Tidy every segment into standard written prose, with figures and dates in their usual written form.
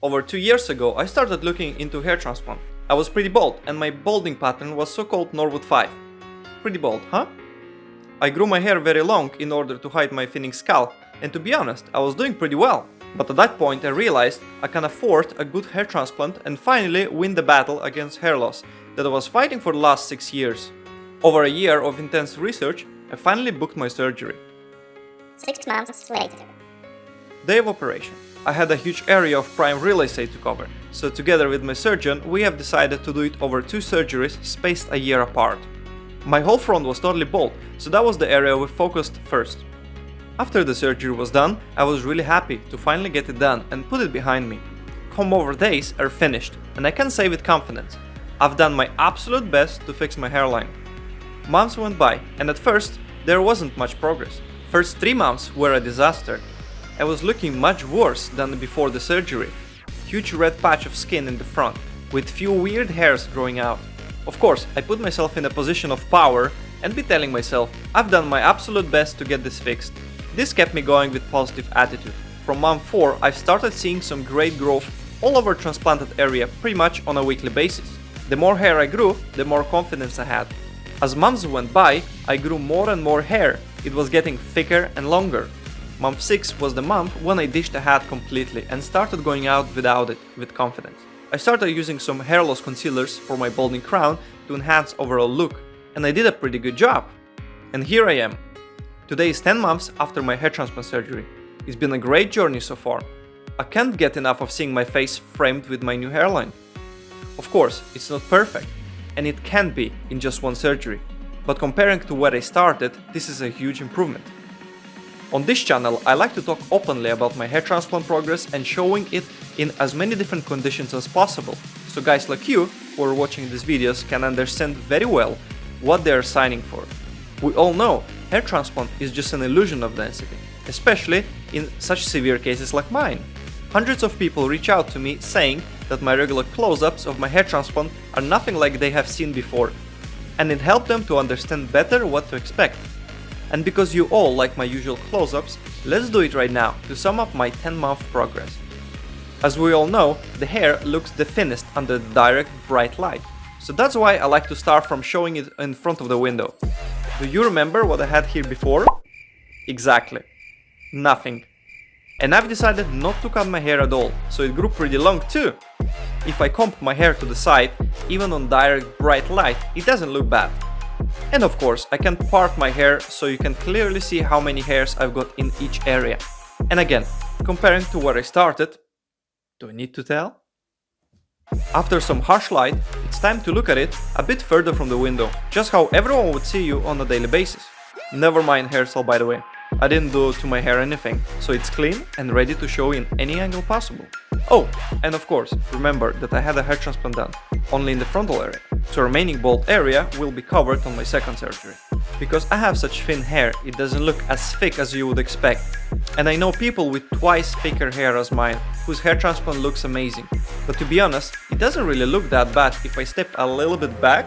Over 2 years ago, I started looking into hair transplant. I was pretty bald, and my balding pattern was so-called Norwood 5. Pretty bald, huh? I grew my hair very long in order to hide my thinning scalp, and to be honest, I was doing pretty well. But at that point I realized I can afford a good hair transplant and finally win the battle against hair loss that I was fighting for the last 6 years. Over a year of intense research, I finally booked my surgery. 6 months later. Day of operation. I had a huge area of prime real estate to cover, so together with my surgeon we have decided to do it over 2 surgeries spaced a year apart. My whole front was totally bald, so that was the area we focused first. After the surgery was done, I was really happy to finally get it done and put it behind me. Comb-over days are finished, and I can say with confidence, I've done my absolute best to fix my hairline. Months went by, and at first, there wasn't much progress. First 3 months were a disaster. I was looking much worse than before the surgery. Huge red patch of skin in the front, with few weird hairs growing out. Of course, I put myself in a position of power and be telling myself, I've done my absolute best to get this fixed. This kept me going with positive attitude. From month 4, I've started seeing some great growth all over transplanted area pretty much on a weekly basis. The more hair I grew, the more confidence I had. As months went by, I grew more and more hair. It was getting thicker and longer. Month 6 was the month when I ditched the hat completely and started going out without it with confidence. I started using some hair loss concealers for my balding crown to enhance overall look, and I did a pretty good job. And here I am. Today is 10 months after my hair transplant surgery. It's been a great journey so far. I can't get enough of seeing my face framed with my new hairline. Of course, it's not perfect, and it can't be in just one surgery, but comparing to where I started, this is a huge improvement. On this channel, I like to talk openly about my hair transplant progress and showing it in as many different conditions as possible, so guys like you who are watching these videos can understand very well what they are signing for. We all know hair transplant is just an illusion of density, especially in such severe cases like mine. Hundreds of people reach out to me saying that my regular close-ups of my hair transplant are nothing like they have seen before, and it helped them to understand better what to expect. And because you all like my usual close-ups, let's do it right now to sum up my 10-month progress. As we all know, the hair looks the thinnest under the direct bright light, so that's why I like to start from showing it in front of the window. Do you remember what I had here before? Exactly. Nothing. And I've decided not to cut my hair at all, so it grew pretty long too. If I comb my hair to the side, even on direct bright light, it doesn't look bad. And of course, I can part my hair so you can clearly see how many hairs I've got in each area. And again, comparing to where I started, do I need to tell? After some harsh light, it's time to look at it a bit further from the window, just how everyone would see you on a daily basis. Never mind hairstyle, by the way. I didn't do to my hair anything, so it's clean and ready to show in any angle possible. Oh, and of course, remember that I had a hair transplant done, only in the frontal area, so remaining bald area will be covered on my second surgery. Because I have such thin hair, it doesn't look as thick as you would expect. And I know people with twice thicker hair as mine, whose hair transplant looks amazing. But to be honest, it doesn't really look that bad if I step a little bit back.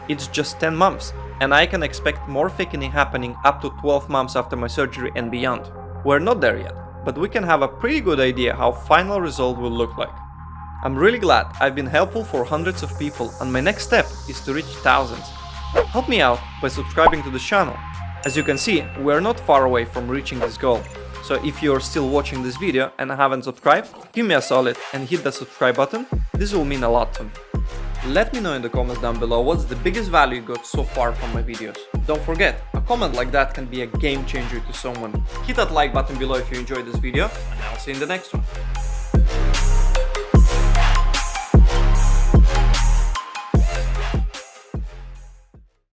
It's just 10 months, and I can expect more thickening happening up to 12 months after my surgery and beyond. We're not there yet, but we can have a pretty good idea how final result will look like. I'm really glad I've been helpful for hundreds of people, and my next step is to reach thousands. Help me out by subscribing to the channel. As you can see, we're not far away from reaching this goal. So if you're still watching this video and haven't subscribed, give me a solid and hit the subscribe button. This will mean a lot to me. Let me know in the comments down below what's the biggest value you got so far from my videos. Don't forget, a comment like that can be a game changer to someone. Hit that like button below if you enjoyed this video, and I'll see you in the next one.